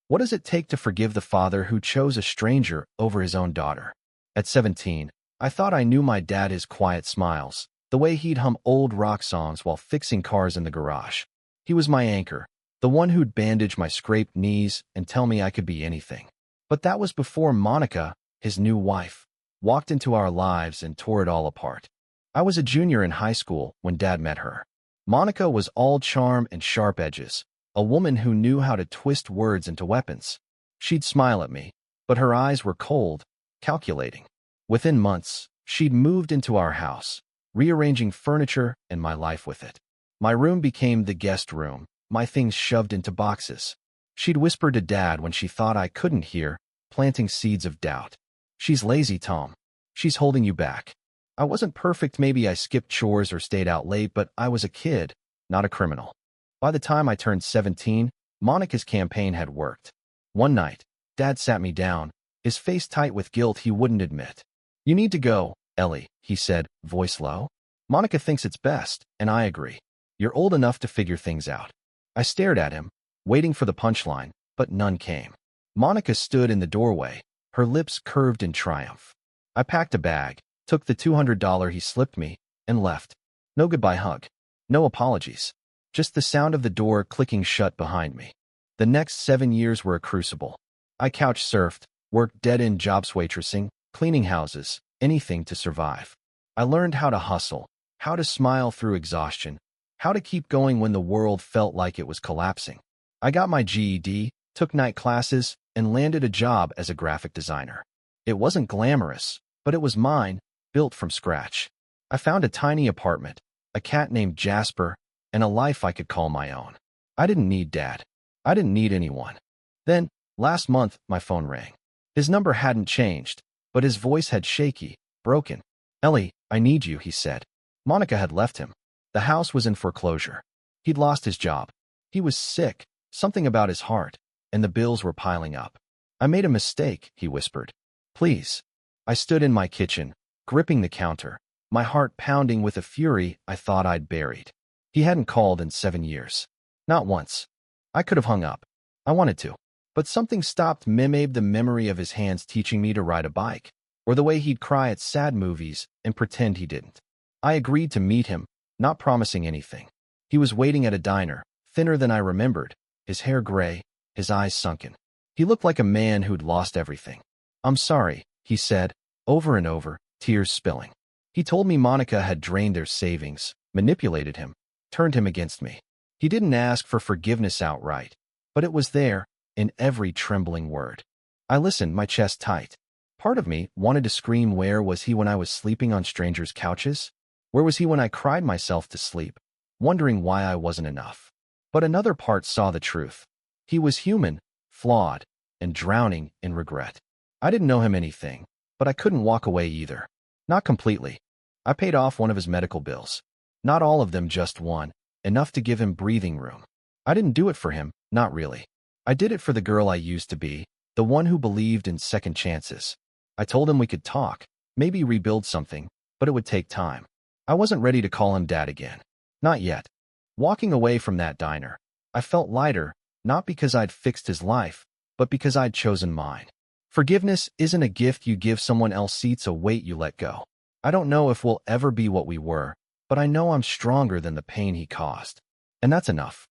What does it take to forgive the father who chose a stranger over his own daughter? At 17, I thought I knew my dad, his quiet smiles, the way he'd hum old rock songs while fixing cars in the garage. He was my anchor, the one who'd bandage my scraped knees and tell me I could be anything. But that was before Monica, his new wife, walked into our lives and tore it all apart. I was a junior in high school when Dad met her. Monica was all charm and sharp edges, a woman who knew how to twist words into weapons. She'd smile at me, but her eyes were cold, calculating. Within months, she'd moved into our house, rearranging furniture and my life with it. My room became the guest room, my things shoved into boxes. She'd whisper to Dad when she thought I couldn't hear, planting seeds of doubt. "She's lazy, Tom. She's holding you back." I wasn't perfect. Maybe I skipped chores or stayed out late, but I was a kid, not a criminal. By the time I turned 17, Monica's campaign had worked. One night, Dad sat me down, his face tight with guilt he wouldn't admit. "You need to go, Ellie," he said, voice low. "Monica thinks it's best, and I agree. You're old enough to figure things out." I stared at him, waiting for the punchline, but none came. Monica stood in the doorway, her lips curved in triumph. I packed a bag, took the $200 he slipped me, and left. No goodbye hug. No apologies. Just the sound of the door clicking shut behind me. The next 7 years were a crucible. I couch surfed, worked dead-end jobs, waitressing, cleaning houses, anything to survive. I learned how to hustle, how to smile through exhaustion, how to keep going when the world felt like it was collapsing. I got my GED, took night classes, and landed a job as a graphic designer. It wasn't glamorous, but it was mine, built from scratch. I found a tiny apartment, a cat named Jasper, and a life I could call my own. I didn't need Dad. I didn't need anyone. Then, last month, my phone rang. His number hadn't changed, but his voice had shaky, broken. "Ellie, I need you," he said. Monica had left him. The house was in foreclosure. He'd lost his job. He was sick, something about his heart, and the bills were piling up. "I made a mistake," he whispered. "Please." I stood in my kitchen, gripping the counter, my heart pounding with a fury I thought I'd buried. He hadn't called in 7 years. Not once. I could have hung up. I wanted to. But something stopped me. Maybe the memory of his hands teaching me to ride a bike, or the way he'd cry at sad movies and pretend he didn't. I agreed to meet him, not promising anything. He was waiting at a diner, thinner than I remembered, his hair gray, his eyes sunken. He looked like a man who'd lost everything. "I'm sorry," he said, over and over, tears spilling. He told me Monica had drained their savings, manipulated him, turned him against me. He didn't ask for forgiveness outright, but it was there, in every trembling word. I listened, my chest tight. Part of me wanted to scream, where was he when I was sleeping on strangers' couches? Where was he when I cried myself to sleep, wondering why I wasn't enough? But another part saw the truth. He was human, flawed, and drowning in regret. I didn't know him anything, but I couldn't walk away either. Not completely. I paid off one of his medical bills. Not all of them, just one, enough to give him breathing room. I didn't do it for him, not really. I did it for the girl I used to be, the one who believed in second chances. I told him we could talk, maybe rebuild something, but it would take time. I wasn't ready to call him Dad again. Not yet. Walking away from that diner, I felt lighter, not because I'd fixed his life, but because I'd chosen mine. Forgiveness isn't a gift you give someone else, it's a weight you let go. I don't know if we'll ever be what we were, but I know I'm stronger than the pain he caused. And that's enough.